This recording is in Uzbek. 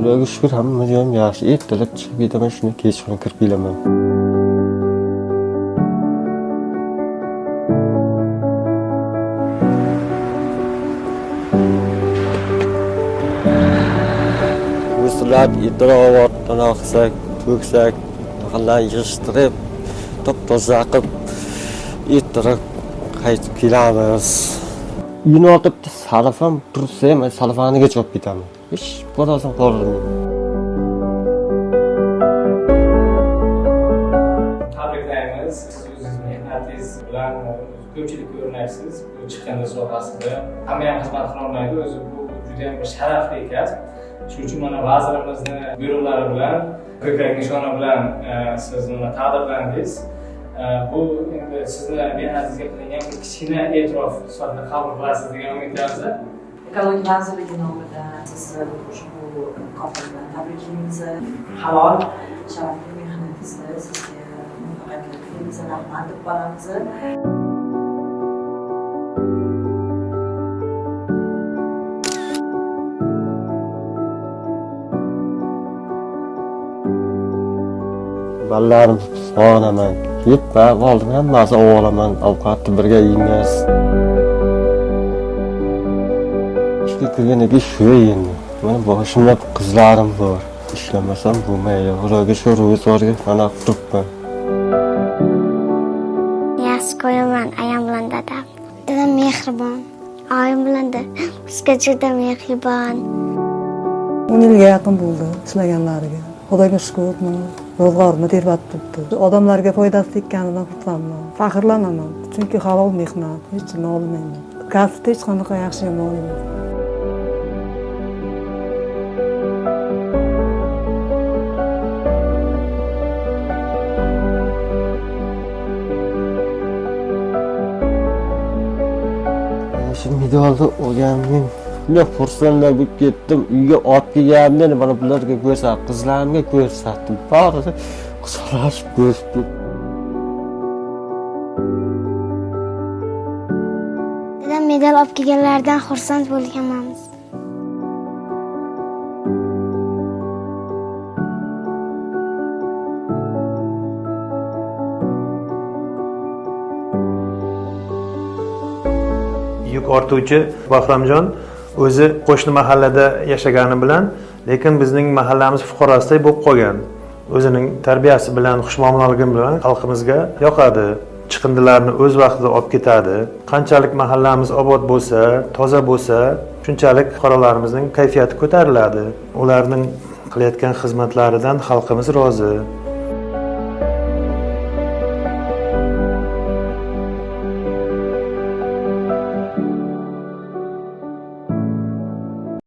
Xudoga shukr, hamma joyim yaxshi. Ertalab chiqib ketaman, shuni kechqurun kirib kelaman. O'zlab idrovatdan oqsak, to'ksak, tog'lar yig'ishtirib, top-toza qilib, ertalab qaytib kelamiz. Uyni otibdi salafam tursa ham salafaniga chopib ketaman. Hech bolasam qolmaydi. Tabriklaymiz. Siz o'zingiz mehnatingiz bilan ko'pchilik ko'rinasiz. Bu chiqqanda sohasida hamma ham xizmat qila olmaydi. O'zi bu juda ham bir sharafli kasb. Shuning uchun mana vazirimizni buyruqlari bilan, ko'krak nishoni bilan siz uni taqdirlandingiz. Bu endi sizni mehnatingizga qilingan bir kichkina e'tirof sifatida qabul qilasiz degan umiddamiz. Ekologiya vazirligi nomidan sizni ushbu mukofot bilan tabriklaymiz. Halol, sharafli mehnatingizda sizga muvaffaqiyatlar tilaymiz, rahmat deb qolamiz. Ballarim sog'inaman. Yeb va oldin hammasi olaman, ovqatni birga yeymiz. Ishga kirganiga shu endi. Mana boshimda qizlarim bor. Ishlamasam bo'lmaydi. Xudoga shu ro'zg'orga mana turibman. Yaxshi ko'raman ayam bilan dadam. Dadam mehribon. Oyim bilan da bizga juda mehribon. 10 yilga yaqin bo'ldi ishlaganlariga. Xudoga shukr, ro'zg'orimni terib turibdi. Odamlarga foydasi tekkanidan xursandman. Faxrlanaman, chunki halol mehnat, hech nima olmayman. Kasbda hech qanaqa yaxshi yomon emas. Shu medalni olganmen juda xursandlar bo'lib ketdim. Uyga olib kelganimda mana bularga ko'rsatdim, qizlarimga ko'rsatdim. Barisi qizarib ko'rishdi. Dadam medal olib kelganlardan xursand bo'lganmiz. Yuk ortuvchi Bahramjon o'zi qo'shni mahallada yashagani bilan, lekin bizning mahallamiz fuqarosiday bo'lib qolgan. O'zining tarbiyasi bilan, xushmuomalagi bilan xalqimizga yoqadi. Chiqindilarni o'z vaqtida olib ketadi. Qanchalik mahallamiz obod bo'lsa, toza bo'lsa, shunchalik fuqarolarimizning kayfiyati ko'tariladi. Ularning qilayotgan xizmatlaridan xalqimiz rozi.